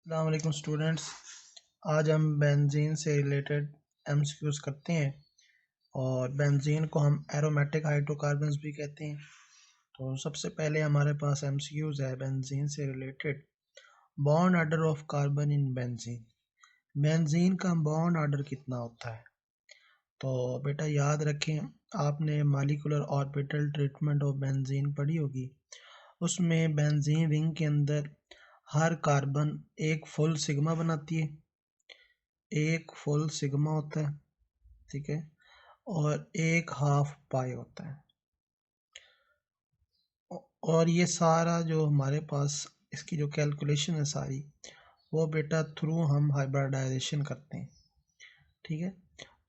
अस्सलाम वालेकुम स्टूडेंट्स। आज हम बेंजीन से रिलेटेड एमसीक्यूज़ करते हैं और बेंजीन को हम एरोमेटिक हाइड्रोकार्बन्स भी कहते हैं। तो सबसे पहले हमारे पास एमसीक्यूज़ है बेंजीन से related. Bond order of carbon in benzene. Benzene का बॉन्ड ऑर्डर कितना होता है? तो बेटा याद रखें, आपने molecular orbital treatment of benzene पढ़ी होगी। उसमें बेंजीन रिंग के अंदर हर कार्बन एक फुल सिग्मा बनाती है, एक फुल सिग्मा होता है, ठीक है, और एक हाफ पाई होता है। और ये सारा जो हमारे पास इसकी जो कैलकुलेशन है सारी, वो बेटा थ्रू हम हाइब्रिडाइजेशन करते हैं, ठीक है।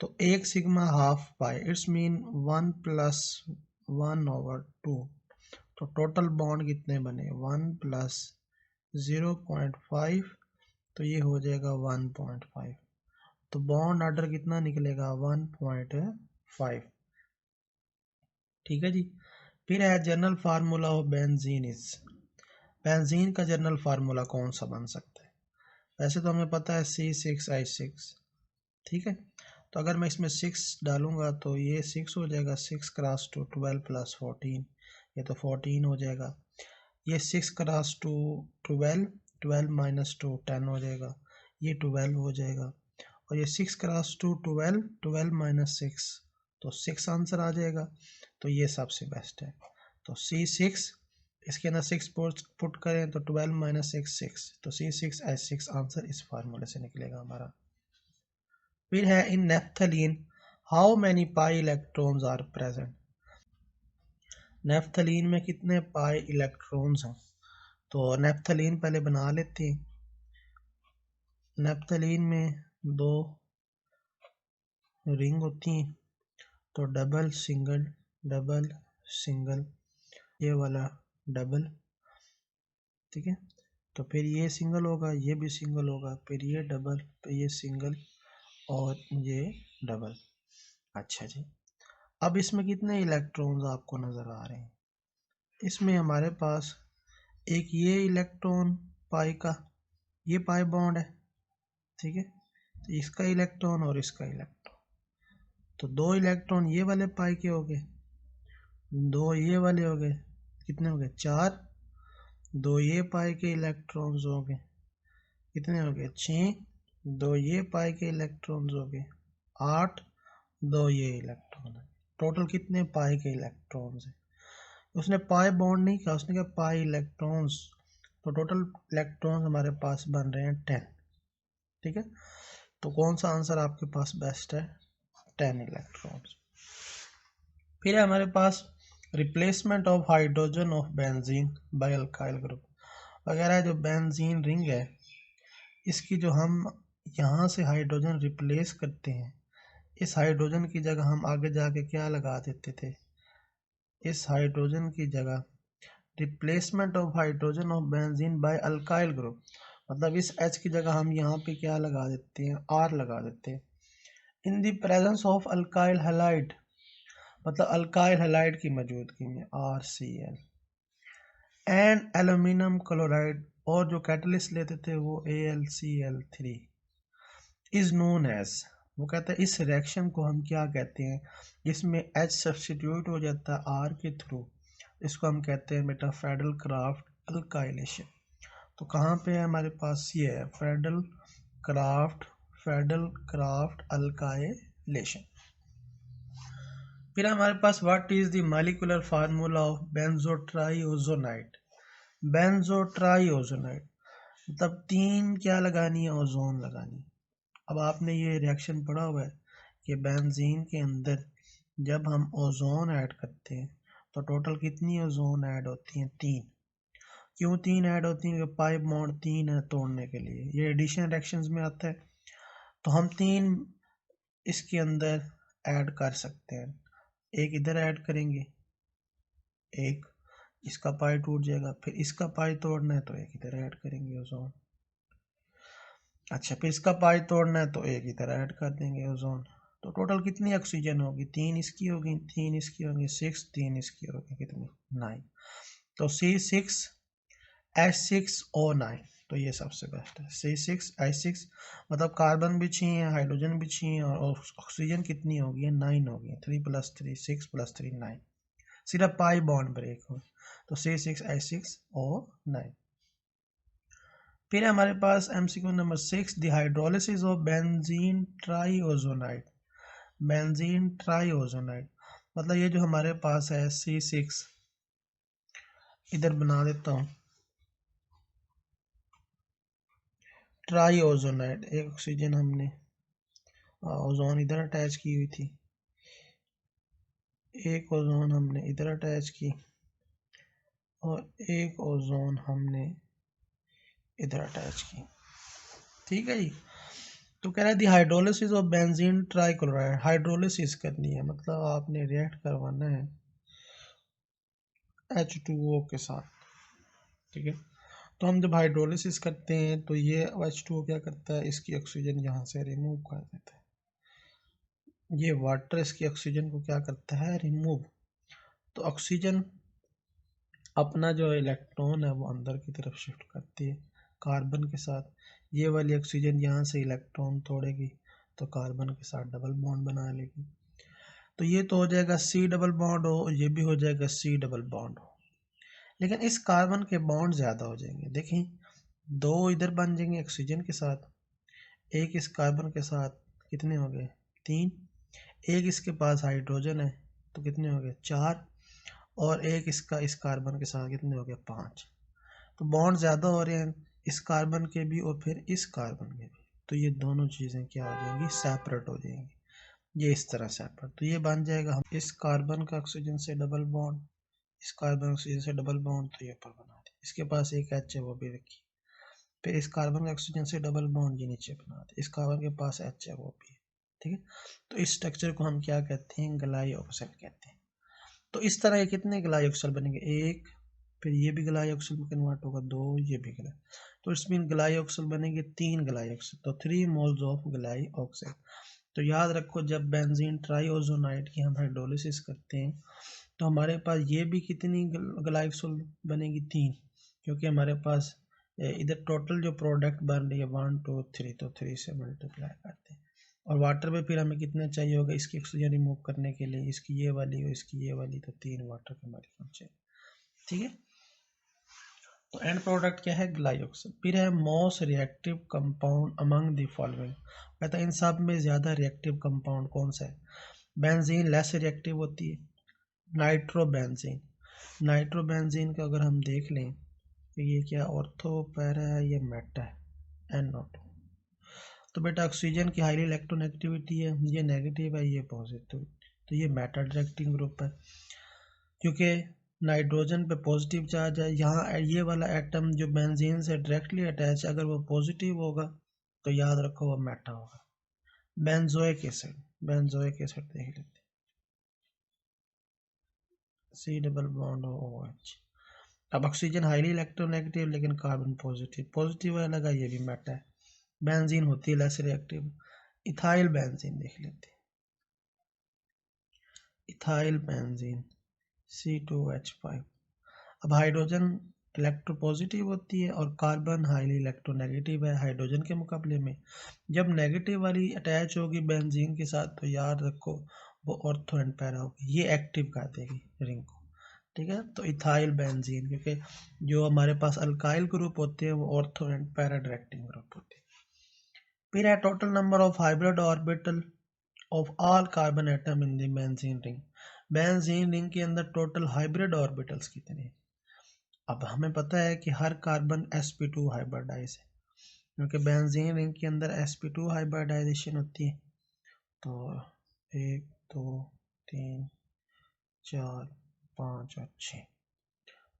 तो एक sigma half pi it's mean 1+1/2। तो टोटल बॉन्ड कितने बने? 1+0.5, तो ये हो जाएगा 1.5। तो बॉन्ड ऑर्डर कितना निकलेगा? 1.5, ठीक है जी। फिर है general formula of benzene is. Benzene का जनरल फार्मूला कौन सा बन सकता है? वैसे तो हमें पता है C6H6, ठीक है। तो अगर मैं इसमें 6 डालूंगा तो ये 6 हो जाएगा, 6 क्रॉस 2 12 + 14, ये तो 14 हो जाएगा। ये 6 क्रॉस 2 12, 12 - 2 10 हो जाएगा, ये 12 हो जाएगा। और ये 6 क्रॉस 2 12, 12 - 6, तो 6 आंसर आ जाएगा। तो ये सबसे बेस्ट है। तो C6, इसके अंदर 6 पुट करें तो 12 - 6 6, तो C6H6 आंसर इस फार्मूले से निकलेगा हमारा। फिर है in naphthalene how many pi electrons are present. Naphthalene में कितने पाई इलेक्ट्रॉन्स हैं? तो नेफ्थलीन पहले बना लेते हैं। नेफ्थलीन में 2 रिंग होती हैं, तो डबल सिंगल डबल सिंगल, ये वाला डबल, ठीक है। तो फिर ये सिंगल होगा, ये भी सिंगल होगा, फिर ये डबल, फिर ये सिंगल और ये डबल। अच्छा जी, अब इसमें कितने इलेक्ट्रॉन्स आपको नज़र आ रहे हैं? इसमें हमारे पास एक ये इलेक्ट्रॉन पाई का, ये पाई बॉन्ड है, ठीक है। तो इसका इलेक्ट्रॉन और इसका इलेक्ट्रॉन, तो 2 इलेक्ट्रॉन ये वाले पाई के हो गए, 2 ये वाले हो गए, कितने हो गए? 4। 2 ये पाई के इलेक्ट्रॉन्स हो गए, कितने हो गए? 6। 2 ये पाई के इलेक्ट्रॉन्स हो गए, 8। 2 ये इलेक्ट्रॉन है, टोटल कितने पाई के इलेक्ट्रॉन्स हैं? उसने पाई बॉन्ड नहीं कहा, उसने कहा पाई इलेक्ट्रॉन्स। तो टोटल इलेक्ट्रॉन्स हमारे पास बन रहे हैं 10, ठीक है। तो कौन सा आंसर आपके पास बेस्ट है? 10 इलेक्ट्रॉन्स। फिर है हमारे पास replacement of hydrogen of benzene by alkyl group. वगैरह जो बेंजीन रिंग है, इसकी जो हम यहाँ से हाइड्रोजन रिप्लेस करते हैं, इस हाइड्रोजन की जगह हम आगे जाके क्या लगा देते थे? इस हाइड्रोजन की जगह replacement of hydrogen of benzene by alkyl group, मतलब इस H की जगह हम यहाँ पे क्या लगा देते हैं? R लगा देते हैं। इन the presence of alkyl halide, मतलब अल्काइल हैलाइड की मौजूदगी में RCl एंड एल्यूमिनियम क्लोराइड, और जो कैटलिस्ट लेते थे वो AlCl3 इज नोन एज। वो कहता है इस रिएक्शन को हम क्या कहते हैं? जिसमें H सब्सटीट्यूट हो जाता है R के थ्रू, इसको हम कहते हैं बेटा फ्रेडल क्राफ्ट अल्काइलेशन। तो कहाँ पे है हमारे पास? ये है फ्रेडल क्राफ्ट अल्काइलेशन। फिर हमारे पास what is the molecular formula of benzotriozonide. Benzotriozonide मतलब 3 क्या लगानी है? ओजोन लगानी। अब आपने ये रिएक्शन पढ़ा हुआ है कि बेंजीन के अंदर जब हम ओजोन ऐड करते हैं तो टोटल कितनी ओजोन ऐड होती हैं? 3। क्यों 3 ऐड होती हैं? पाई बॉन्ड 3 है तोड़ने के लिए, ये एडिशन रिएक्शंस में आता है। तो हम 3 इसके अंदर ऐड कर सकते हैं। एक इधर ऐड करेंगे, एक इसका पाई टूट जाएगा, फिर इसका पाई तोड़ना है तो एक इधर ऐड करेंगे ओजोन। अच्छा, फिर इसका पाई तोड़ना है तो एक इधर ऐड कर देंगे ओजोन। तो टोटल कितनी ऑक्सीजन होगी? 3 इसकी होगी, 3 इसकी होगी, 6, 3 इसकी होगी, कितनी? 9। तो C6H6O9, तो ये सबसे बेस्ट है। C6H6 मतलब कार्बन भी चाहिए, हाइड्रोजन भी चाहिए, और ऑक्सीजन कितनी होगी, 9 होगी, 3 + 3 6 + 3 9, सिर्फ पाई बॉन्ड ब्रेक हो, तो C6H6O9। फिर हमारे पास MCQ number 6, the hydrolysis of benzene triozonide. Benzene triozonide मतलब ये जो हमारे पास है C6, इधर बना देता हूँ, ट्राइओजोनाइड, एक ऑक्सीजन हमने ओजोन इधर अटैच की हुई थी, एक ओजोन हमने इधर अटैच की, और एक ओजोन हमने इधर अटैच की। ठीक है जी। तो कह रहा है the hydrolysis of benzene trichloride, hydrolysis करनी है मतलब आपने रिएक्ट करवाना है H2O के साथ। ठीक है, तो हम जब हाइड्रोलिसिस करते हैं तो ये H2O क्या करता है, इसकी ऑक्सीजन यहाँ से रिमूव कर देता है, ये वाटर इसकी ऑक्सीजन को क्या करता है, रिमूव। तो ऑक्सीजन अपना जो इलेक्ट्रॉन है वो अंदर की तरफ शिफ्ट करती है कार्बन के साथ, ये वाली ऑक्सीजन यहाँ से इलेक्ट्रॉन तोड़ेगी तो कार्बन के साथ डबल बॉन्ड बना लेगी। तो ये तो हो जाएगा C डबल बॉन्ड हो, ये भी हो जाएगा C डबल बॉन्ड हो, लेकिन इस कार्बन के बॉन्ड ज़्यादा हो जाएंगे। देखें, 2 इधर बन जाएंगे ऑक्सीजन के साथ, एक इस कार्बन के साथ, कितने हो गए 3, एक इसके पास हाइड्रोजन है तो कितने हो गए 4, और एक इसका इस कार्बन के साथ कितने हो गए 5। तो बॉन्ड ज़्यादा हो रहे हैं इस कार्बन के भी और फिर इस कार्बन के भी, तो ये दोनों चीज़ें क्या हो जाएंगी, सेपरेट हो जाएंगी, ये इस तरह सेपरेट। तो ये बन जाएगा हम इस कार्बन का ऑक्सीजन से डबल बॉन्ड, इस कार्बन ऑक्सीजन से डबल बॉन्ड, तो ये ऊपर बना दे, इसके पास एक H है वो भी रखी, फिर इस कार्बन का ऑक्सीजन से डबल बॉन्ड ये नीचे बना दे, इस कार्बन के पास H है वो भी है। ठीक है, तो इस स्ट्रक्चर को हम क्या कहते हैं, ग्लाइऑक्सल कहते हैं। तो इस तरह ये कितने ग्लाइऑक्सल बनेंगे, एक, फिर ये भी ग्लाइऑक्सल में कन्वर्ट होगा 2, ये भी ग्लाई, तो इसमें ग्लाइऑक्सल बनेंगे 3 ग्लाइऑक्सल, तो 3 मोल्स ऑफ ग्लाइऑक्सल। तो याद रखो जब बेंजीन ट्राइओजोनाइड की हम हाइड्रोलिसिस करते हैं तो हमारे पास ये भी कितनी ग्लाइऑक्सल बनेगी, 3, क्योंकि हमारे पास इधर टोटल जो प्रोडक्ट बन रही है 1 2 3, तो 3 से मल्टीप्लाई करते हैं। और वाटर में फिर हमें कितना चाहिए होगा इसकी ऑक्सीजन रिमूव करने के लिए, इसकी ये वाली और इसकी ये वाली, तो 3 वाटर के मॉलिक्यूल चाहिए। ठीक है, तो एंड प्रोडक्ट क्या है, ग्लाइऑक्सल। फिर है most reactive compound among the following, कहता है इन सब में ज़्यादा रिएक्टिव कंपाउंड कौन सा है। बेंजीन लेस रिएक्टिव होती है, नाइट्रोबेंजीन, नाइट्रोबेंजीन का अगर हम देख लें तो ये क्या ऑर्थो पैरा है, ये मेटा है NO2। तो बेटा ऑक्सीजन की हाईली इलेक्ट्रोनेगेटिविटी है, ये नेगेटिव है, ये पॉजिटिव, तो ये मेटा डायरेक्टिंग ग्रुप है, क्योंकि नाइट्रोजन पे पॉजिटिव चार्ज है। यहाँ ये वाला एटम जो बेंजीन से डायरेक्टली अटैच है, अगर वो पॉजिटिव होगा तो याद रखो वो मेटा होगा। बेंजोइक एसिड, बेंजोइक एसिड देख लेते हैं, C डबल बॉन्ड OH। अब ऑक्सीजन हाईली इलेक्ट्रोनेगेटिव लेकिन कार्बन पॉजिटिव, पॉजिटिव वाला लगा, ये भी मेटा है। बेंजीन होती है लेस रिएक्टिव, इथाइल बेंजीन देख लेते हैं, इथाइल बेंजीन C2H5। अब हाइड्रोजन इलेक्ट्रोपॉजिटिव होती है और कार्बन हाईली इलेक्ट्रोनेगेटिव है हाइड्रोजन के मुकाबले में। जब नेगेटिव वाली अटैच होगी बेंजीन के साथ तो याद रखो वो ऑर्थो एंड पैरा होगी, ये एक्टिव कर देगी रिंग को। ठीक है, तो इथाइल बेंजीन, क्योंकि जो हमारे पास अल्काइल ग्रुप होते हैं वो ortho and para directing group होते हैं। फिर है total number of hybrid orbital of all carbon atom in the benzene ring, benzene ring के अंदर टोटल हाइब्रिड ऑर्बिटल्स कितने हैं। अब हमें पता है कि हर कार्बन sp2 हाइब्रिडाइज है, क्योंकि बेंजीन रिंग के अंदर sp2 हाइब्रिडाइजेशन होती है। तो 1 2 3 4 5 और 6,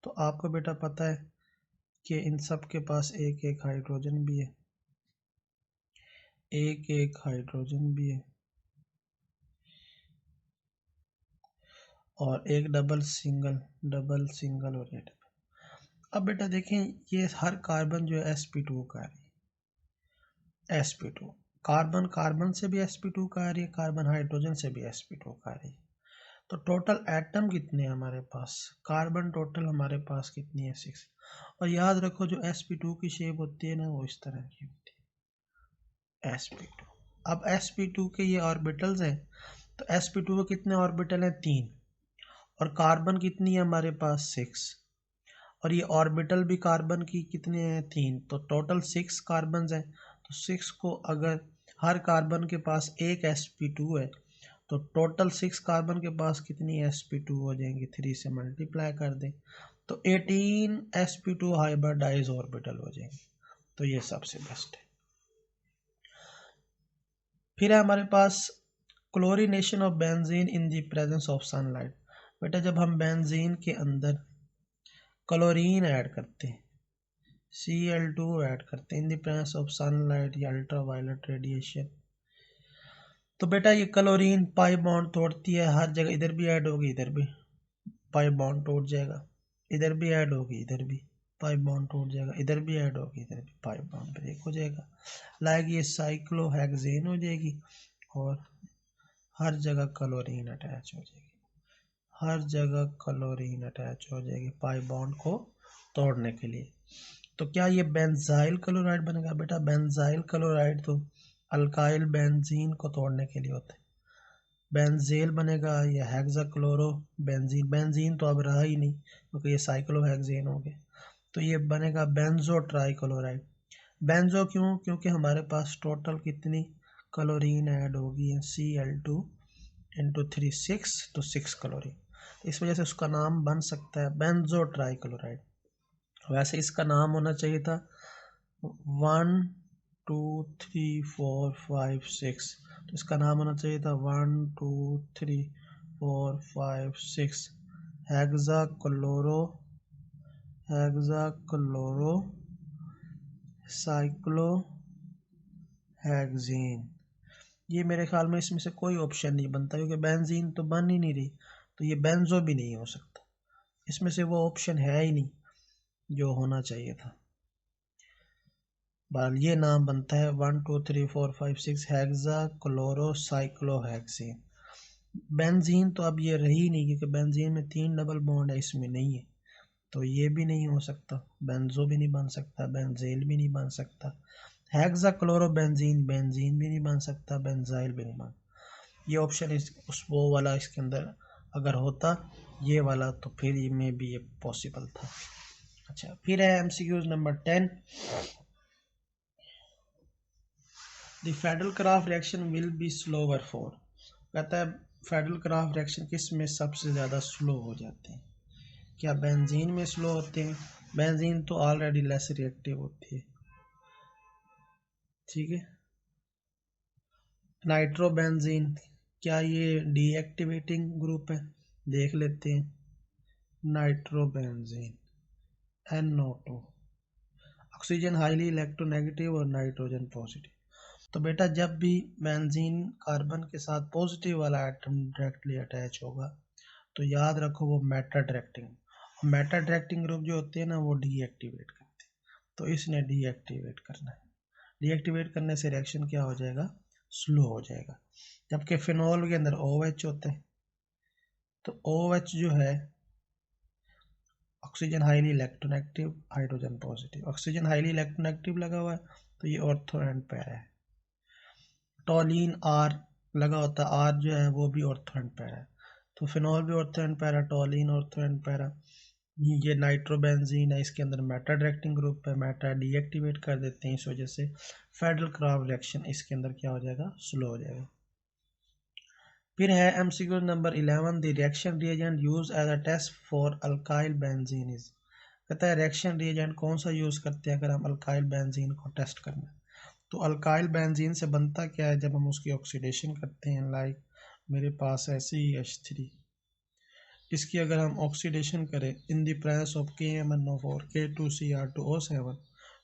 तो आपको बेटा पता है कि इन सब के पास एक एक हाइड्रोजन भी है, एक एक हाइड्रोजन भी है, और एक डबल सिंगल और ये डबल। अब बेटा देखें ये हर कार्बन जो है sp2 का है, sp2 कार्बन कार्बन से भी sp2 का आ रही है, कार्बन हाइड्रोजन से भी sp2 का आ रही है। तो टोटल एटम कितने हैं हमारे पास, कार्बन टोटल हमारे पास कितनी है 6। और याद रखो जो sp2 की शेप होती है ना वो इस तरह की होती है sp2। अब sp2 के ये ऑर्बिटल्स हैं, तो sp2 के कितने ऑर्बिटल हैं 3, और कार्बन कितनी है हमारे पास 6, और ये ऑर्बिटल भी कार्बन की कितने हैं 3, तो टोटल 6 कार्बन हैं। तो 6 को अगर हर कार्बन के पास एक sp2 है तो टोटल 6 कार्बन के पास कितनी sp2 हो जाएंगी, 3 से मल्टीप्लाई कर दें तो 18 sp2 हाइब्रिडाइज ऑर्बिटल हो जाएंगे। तो ये सबसे बेस्ट है। फिर है हमारे पास chlorination of benzene in the presence of sunlight. बेटा जब हम बेंजीन के अंदर क्लोरीन ऐड करते हैं, Cl2 ऐड करते हैं इन द प्रेजेंस ऑफ सनलाइट या अल्ट्रावायलेट रेडिएशन, तो बेटा ये क्लोरीन पाई बॉन्ड तोड़ती है हर जगह, इधर भी ऐड होगी इधर भी पाई बॉन्ड टूट जाएगा, इधर भी ऐड होगी इधर भी पाई बॉन्ड टूट जाएगा, इधर भी ऐड होगी इधर भी पाई बॉन्ड ब्रेक हो जाएगा, लाइक ये साइक्लोहेक्सेन हो जाएगी और हर जगह क्लोरीन अटैच हो जाएगी, हर जगह क्लोरीन अटैच हो जाएगी पाई बॉन्ड को तोड़ने के लिए। तो क्या ये बेंजाइल क्लोराइड बनेगा, बेटा बेंजाइल क्लोराइड तो अल्काइल बेंजीन को तोड़ने के लिए होता है, बेंजेल बनेगा या हेक्साक्लोरो बेंजीन, बेंजीन तो अब रहा ही नहीं क्योंकि ये साइक्लोहेक्सेन हो गए, तो ये बनेगा बेंजो ट्राइक्लोराइड। बेंजो क्यों, क्योंकि हमारे पास टोटल कितनी क्लोरीन ऐड होगी है Cl2 इंटू 3 6, तो 6 क्लोरीन, इस वजह से उसका नाम बन सकता है बेंजो ट्राइक्लोराइड। वैसे इसका नाम होना चाहिए था 1 2 3 4 5 6, तो इसका नाम होना चाहिए था 1 2 3 4 5 6 हेक्साक्लोरो साइक्लोहेक्सेन। ये मेरे ख्याल में इसमें से कोई ऑप्शन नहीं बनता क्योंकि बेंजीन तो बन ही नहीं रही, तो ये बेंजो भी नहीं हो सकता, इसमें से वो ऑप्शन है ही नहीं जो होना चाहिए था। बहरहाल ये नाम बनता है 1 2 3 4 5 6 हेक्साक्लोरोसाइक्लोहेक्सेन। बेंजीन तो अब ये रही नहीं क्योंकि बेंजीन में 3 डबल बॉन्ड है, इसमें नहीं है, तो ये भी नहीं हो सकता, बेंजो भी नहीं बन सकता, बेंजेल भी नहीं बन सकता, हेक्साक्लोरोबेंजीन बेंजीन भी नहीं बन सकता, बेंजाइल भी नहीं बन। ये ऑप्शन उस वो वाला इसके अंदर अगर होता ये वाला तो फिर में भी ये पॉसिबल था। अच्छा फिर है MCQs number 10, the federal-craft reaction will be slower for. कहता है फेडरल-क्राफ्ट रिएक्शन किस में सबसे ज़्यादा स्लो हो जाते हैं, क्या बेंजीन में स्लो होते हैं, बेंजीन तो ऑलरेडी लेस रिएक्टिव होती है, ठीक है। नाइट्रोबेंजीन क्या ये डीएक्टिवेटिंग ग्रुप है, देख लेते हैं, nitrobenzene NO2 oxygen highly electronegative और नाइट्रोजन पॉजिटिव। तो बेटा जब भी बेंजीन कार्बन के साथ पॉजिटिव वाला एटम डायरेक्टली अटैच होगा तो याद रखो वो Meta directing, Meta directing group जो होते हैं ना वो डीएक्टिवेट करते हैं, तो इसने डीएक्टिवेट करना है, डीएक्टिवेट करने से रिएक्शन क्या हो जाएगा, स्लो हो जाएगा। जबकि फिनॉल के अंदर OH होता है, तो OH जो है oxygen highly electronegative hydrogen positive, oxygen highly electronegative लगा हुआ है तो ये ऑर्थो एंड पैरा है, टॉलिन R लगा होता है, R जो है वो भी ऑर्थो एंड पैरा है, तो फिनॉल भी ortho and para, टॉलिन ortho and para. ये नाइट्रोबेंजीन है, इसके अंदर मेटा डायरेक्टिंग ग्रुप है, मेटा डीएक्टिवेट कर देते हैं, इस वजह से फेडरल-क्राफ्ट रिएक्शन इसके अंदर क्या हो जाएगा, स्लो हो जाएगा। फिर है MCQ number 11, the reaction reagent use as a test for alkyl benzene is. कहता है रिएक्शन रिएजेंट कौन सा यूज करते हैं अगर हम अल्काइल बेंजीन को टेस्ट करना है, तो अल्काइल बेंजीन से बनता क्या है जब हम उसकी ऑक्सीडेशन करते हैं, लाइक मेरे पास है CH3, इसकी अगर हम ऑक्सीडेशन करें इन the presence of KMnO4 K2Cr2O7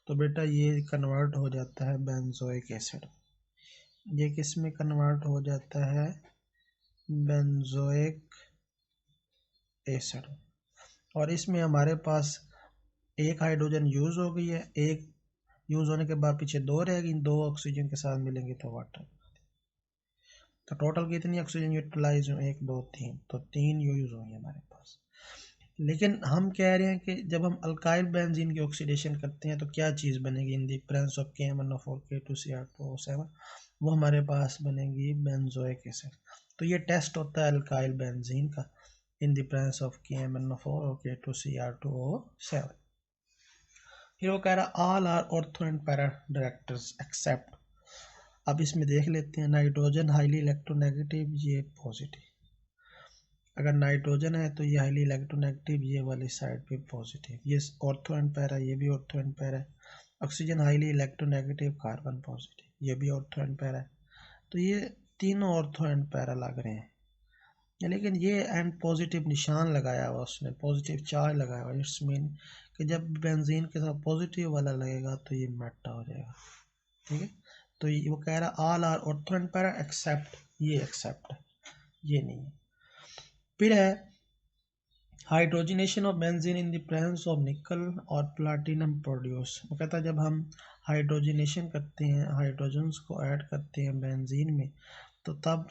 तो बेटा ये कन्वर्ट हो जाता है बेंजोइक एसिड, ये किस में कन्वर्ट हो जाता है, बेंजोइक एसिड, और इसमें हमारे पास एक हाइड्रोजन यूज हो गई है, एक यूज होने के बाद पीछे 2 रहेगी, 2 ऑक्सीजन के साथ मिलेंगे तो वाटर। तो टोटल कितनी ऑक्सीजन यूटिलाइज हुई, 1 2 3, तो 3 यूज हुई हमारे पास। लेकिन हम कह रहे हैं कि जब हम अल्काइल बेंजीन की ऑक्सीडेशन करते हैं तो क्या चीज़ बनेगी इन the presence of KMnO4 K2Cr2O7, वो हमारे पास बनेगी बेंजोइक एसिड। तो ये टेस्ट होता है अल्काइल बेंजीन का इन द प्रेजेंस ऑफ KMnO4 और K2Cr2O7। फिर वो कह रहा all are ortho and para directors except, अब इसमें देख लेते हैं नाइट्रोजन हाईली इलेक्ट्रोनेगेटिव, ये पॉजिटिव। अगर नाइट्रोजन है तो ये हाईली इलेक्ट्रोनेगेटिव, ये वाली साइड पे पॉजिटिव, ये ऑर्थो एंड पैरा, ये भी ऑर्थो एंड पैरा है। Oxygen highly electronegative, carbon positive, ये भी ऑर्थो एंड पैरा है। तो ये तीनों ऑर्थो एंड पैरा लग रहे हैं, लेकिन ये एंड पॉजिटिव निशान लगाया हुआ उसने, पॉजिटिव चार्ज लगाया हुआ। इट्स मीन कि जब बेंजीन के साथ पॉजिटिव वाला लगेगा तो ये मेटा हो जाएगा, ठीक है। तो ये वो कह रहा all are ortho and para except, ये एक्सेप्ट है, ये नहीं है। फिर है hydrogenation of benzene in the presence of nickel और प्लाटिनम प्रोड्यूस। वो कहता है जब हम हाइड्रोजनेशन करते हैं, हाइड्रोजन्स को ऐड करते हैं बेंजीन में, तो तब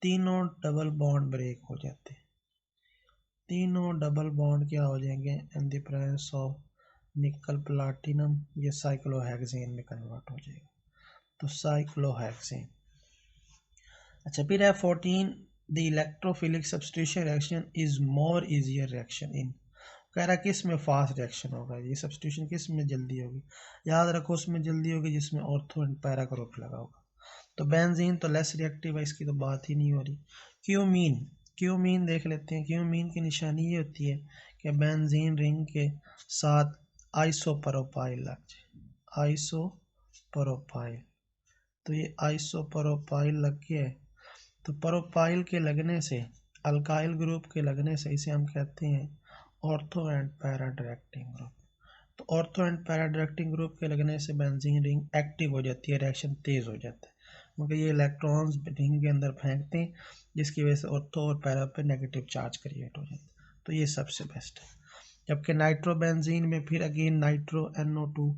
तीनों डबल बॉन्ड ब्रेक हो जाते हैं। तीनों डबल बॉन्ड क्या हो जाएंगे इन द प्रेजेंस ऑफ निकल प्लाटिनम, ये साइक्लोहेक्सेन में कन्वर्ट हो जाएगा, तो साइक्लोहेक्सेन। अच्छा फिर है 14 the electrophilic substitution reaction is more easier reaction in, कह रहा किस में फास्ट रिएक्शन होगा, ये सब्स्टिट्यूशन किस में जल्दी होगी, याद रखो उसमें जल्दी होगी जिसमें ऑर्थो एंड पैरा ग्रुप लगा होगा। तो बेंजीन तो लेस रिएक्टिव है, इसकी तो बात ही नहीं हो रही। क्यूमीन, क्यूमीन देख लेते हैं। क्यूमीन की निशानी ये होती है कि बेंजीन रिंग के साथ आइसोप्रोपाइल लग जाए, आइसोप्रोपाइल, तो ये आइसोप्रोपाइल लग गया है। तो प्रोपाइल के लगने से, अल्काइल ग्रुप के लगने से इसे हम कहते हैं ortho and para directing group. तो ortho and para directing group के लगने से बेंजीन रिंग एक्टिव हो जाती है, रिएक्शन तेज हो जाता है, क्योंकि ये इलेक्ट्रॉन्स रिंग के अंदर फेंकते हैं जिसकी वजह से ऑर्थो और पैरा पे नेगेटिव चार्ज क्रिएट हो जाता है। तो ये सबसे बेस्ट है। जबकि नाइट्रो बेंजीन में फिर अगेन नाइट्रो NO2,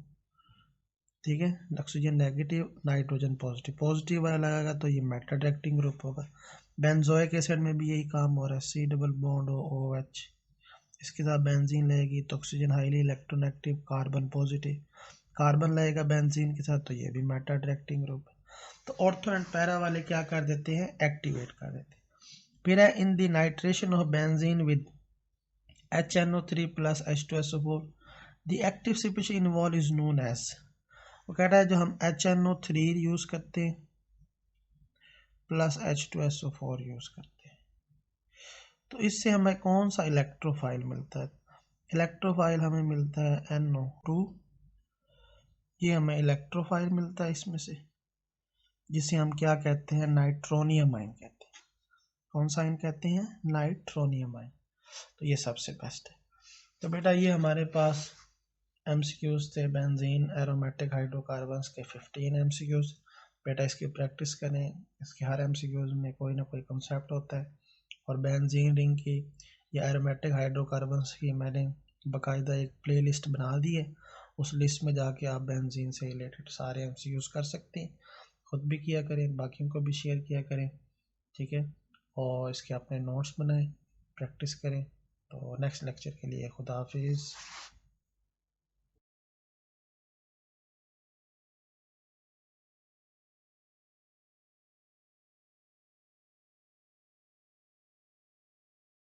ठीक है, oxygen negative, nitrogen positive, positive वाला लगेगा तो ये मेटा डायरेक्टिंग ग्रुप होगा। बेंजोइक एसिड में भी यही काम हो रहा है, C डबल बॉन्ड OH, इसके साथ बेंजीन लगेगी तो oxygen highly electronegative, carbon positive, carbon लगेगा बेंजीन के साथ तो ये भी मेटा डायरेक्टिंग ग्रुप है। तो ऑर्थो एंड पैरा वाले क्या कर देते हैं, एक्टिवेट कर देते हैं। फिर है in the nitration of benzene with HNO3 plus H2SO4 the active substitution involve is known as, वो कह रहा है जो हम HNO3 यूज करते हैं प्लस H2SO4 यूज करते हैं, तो इससे हमें कौन सा इलेक्ट्रोफाइल मिलता है, इलेक्ट्रोफाइल हमें मिलता है NO2, ये हमें इलेक्ट्रोफाइल मिलता है इसमें से, जिसे हम क्या कहते हैं, नाइट्रोनियम आयन कहते हैं। कौन सा आयन कहते हैं, नाइट्रोनियम आयन। तो ये सबसे बेस्ट है। तो बेटा ये हमारे पास MCQs थे बेंजीन एरोमेटिक हाइड्रोकार्बन्स के 15 MCQs। बेटा इसकी प्रैक्टिस करें, इसके हर MCQs में कोई ना कोई कंसेप्ट होता है। और बेंजीन रिंग की या एरोमेटिक हाइड्रोकार्बन्स की मैंने बाकायदा एक प्लेलिस्ट बना दी है, उस लिस्ट में जाके आप बेंजीन से रिलेटेड सारे MCQs कर सकते हैं। खुद भी किया करें, बाकियों को भी शेयर किया करें, ठीक है। और इसके अपने नोट्स बनाएं, प्रैक्टिस करें। तो नेक्स्ट लेक्चर के लिए खुदा हाफिज़।